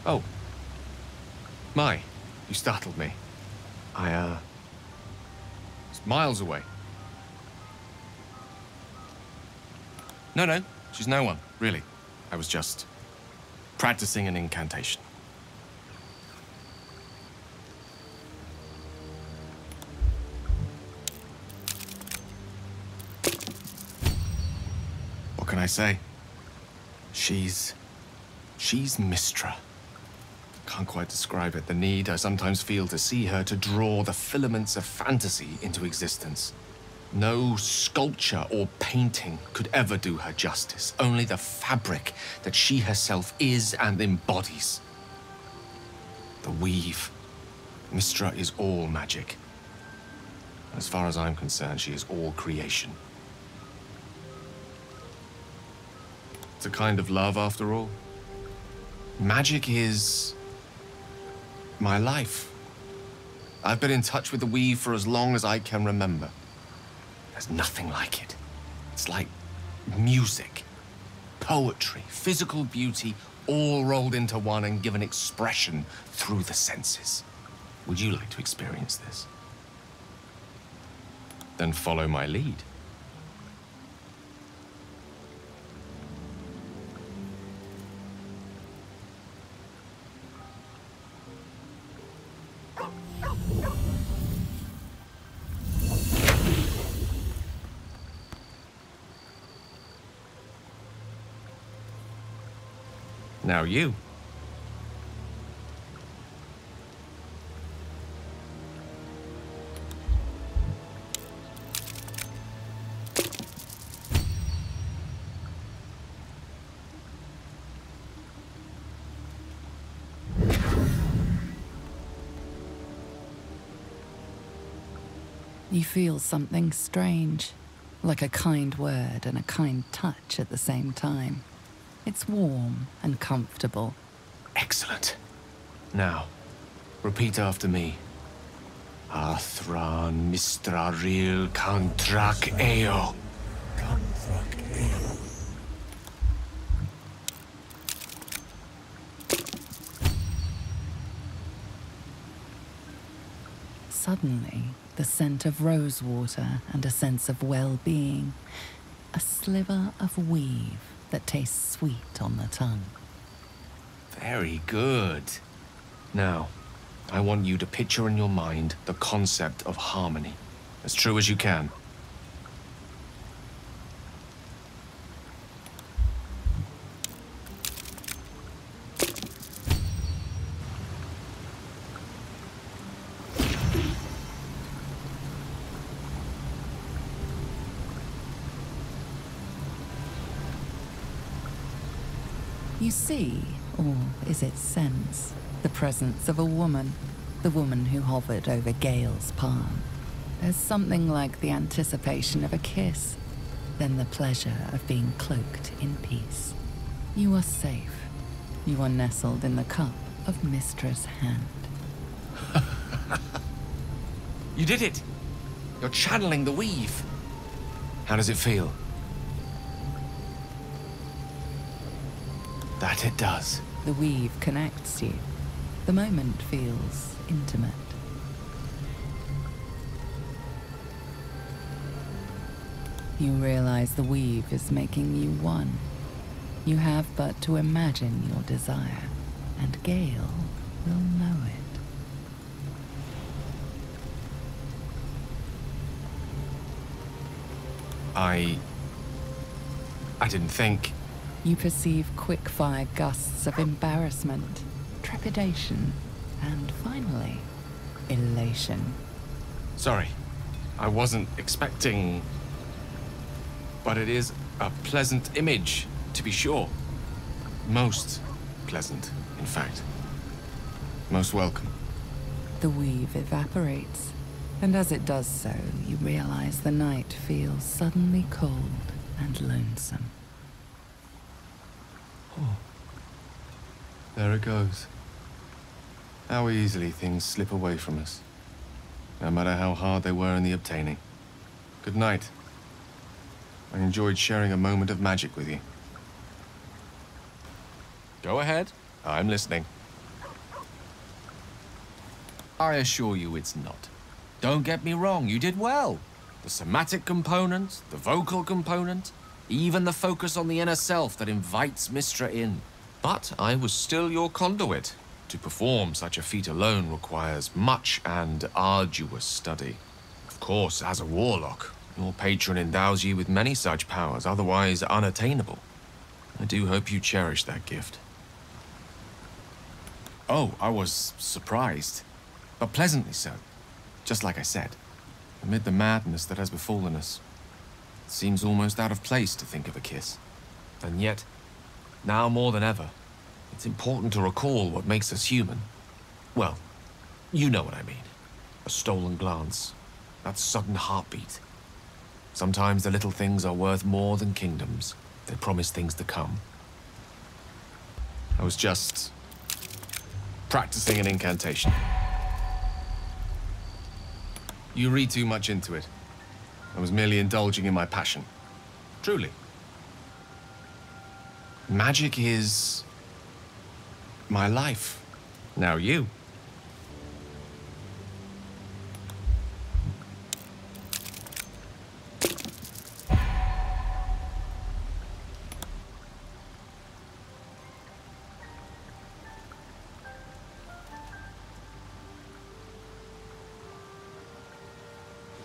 Oh. My, you startled me. It's miles away. No, she's no one, really. I was just practicing an incantation. What can I say? She's Mistra. Can't quite describe it. The need I sometimes feel to see her, to draw the filaments of fantasy into existence. No sculpture or painting could ever do her justice. Only the fabric that she herself is and embodies. The weave. Mistra is all magic. As far as I'm concerned, she is all creation. It's a kind of love, after all. Magic is my life. I've been in touch with the weave for as long as I can remember. There's nothing like it. It's like music, poetry, physical beauty, all rolled into one and given expression through the senses. Would you like to experience this? Then follow my lead. Now you. You feel something strange, like a kind word and a kind touch at the same time. It's warm and comfortable. Excellent. Now, repeat after me. Athran Mistraril Kantrak Eo. Kantrak Eo. Suddenly, the scent of rosewater and a sense of well-being. A sliver of weave that tastes sweet on the tongue. Very good. Now, I want you to picture in your mind the concept of harmony, as true as you can. You see, or is it sense, the presence of a woman, the woman who hovered over Gale's palm. There's something like the anticipation of a kiss, then the pleasure of being cloaked in peace. You are safe. You are nestled in the cup of Mistra's hand. You did it! You're channeling the weave. How does it feel? That it does. The weave connects you. The moment feels intimate. You realize the weave is making you one. You have but to imagine your desire, and Gale will know it. I didn't think. You perceive quick-fire gusts of embarrassment, trepidation, and finally, elation. Sorry, I wasn't expecting. But it is a pleasant image, to be sure. Most pleasant, in fact. Most welcome. The weave evaporates, and as it does so, you realize the night feels suddenly cold and lonesome. Oh. There it goes. How easily things slip away from us, no matter how hard they were in the obtaining. Good night. I enjoyed sharing a moment of magic with you. Go ahead. I'm listening. I assure you it's not. Don't get me wrong, you did well. The somatic component, the vocal component, even the focus on the inner self that invites Mystra in. But I was still your conduit. To perform such a feat alone requires much and arduous study. Of course, as a warlock, your patron endows you with many such powers, otherwise unattainable. I do hope you cherish that gift. Oh, I was surprised, but pleasantly so. Just like I said, amid the madness that has befallen us, it seems almost out of place to think of a kiss. And yet, now more than ever, it's important to recall what makes us human. Well, you know what I mean. A stolen glance, that sudden heartbeat. Sometimes the little things are worth more than kingdoms. They promise things to come. I was just practicing an incantation. You read too much into it. I was merely indulging in my passion. Truly. Magic is my life. Now you.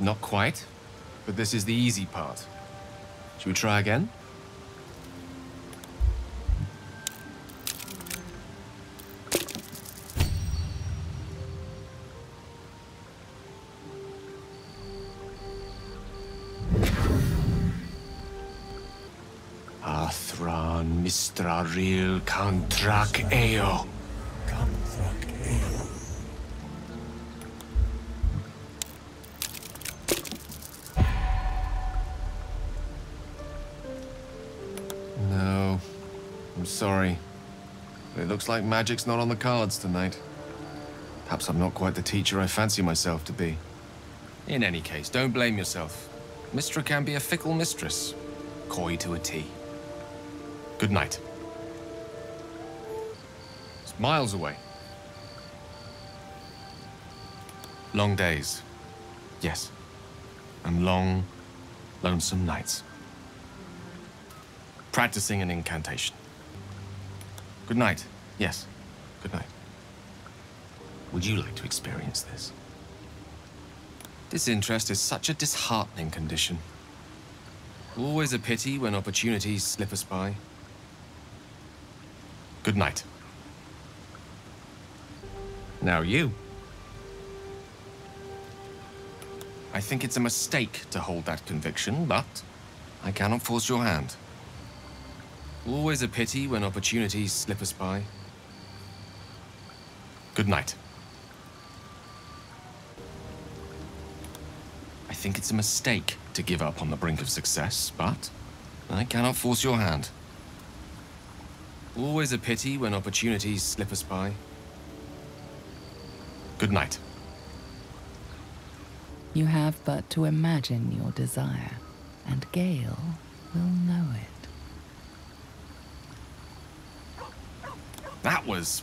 Not quite, but this is the easy part. Should we try again? Athran Mistraril Kantrak Eo. Kantrak Ale. No, I'm sorry. But it looks like magic's not on the cards tonight. Perhaps I'm not quite the teacher I fancy myself to be. In any case, don't blame yourself. Mystra can be a fickle mistress. Coy to a T. Good night. It's miles away. Long days. Yes. And long, lonesome nights. Practicing an incantation. Good night. Yes. Good night. Would you like to experience this? Disinterest is such a disheartening condition. Always a pity when opportunities slip us by. Good night. Now you. I think it's a mistake to hold that conviction, but I cannot force your hand. Always a pity when opportunities slip us by. Good night. I think it's a mistake to give up on the brink of success, but I cannot force your hand. Always a pity when opportunities slip us by. Good night. You have but to imagine your desire, and Gale will know it. That was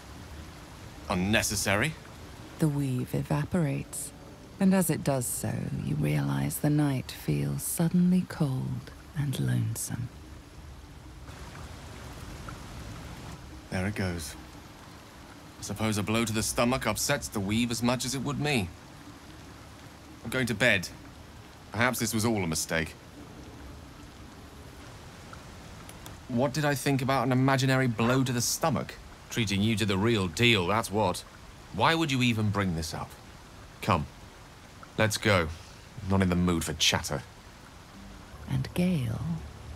unnecessary. The weave evaporates, and as it does so, you realize the night feels suddenly cold and lonesome. There it goes. I suppose a blow to the stomach upsets the weave as much as it would me. I'm going to bed. Perhaps this was all a mistake. What did I think about an imaginary blow to the stomach? Treating you to the real deal, that's what. Why would you even bring this up? Come, let's go. I'm not in the mood for chatter. And Gale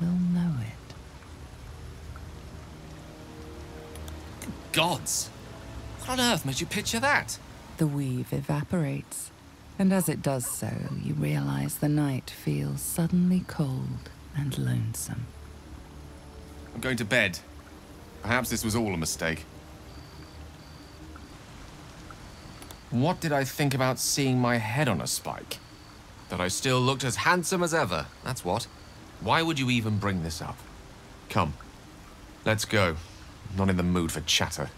will know it. Gods! What on earth made you picture that? The weave evaporates, and as it does so, you realize the night feels suddenly cold and lonesome. I'm going to bed. Perhaps this was all a mistake. What did I think about seeing my head on a spike? That I still looked as handsome as ever, that's what. Why would you even bring this up? Come, let's go. I'm not in the mood for chatter.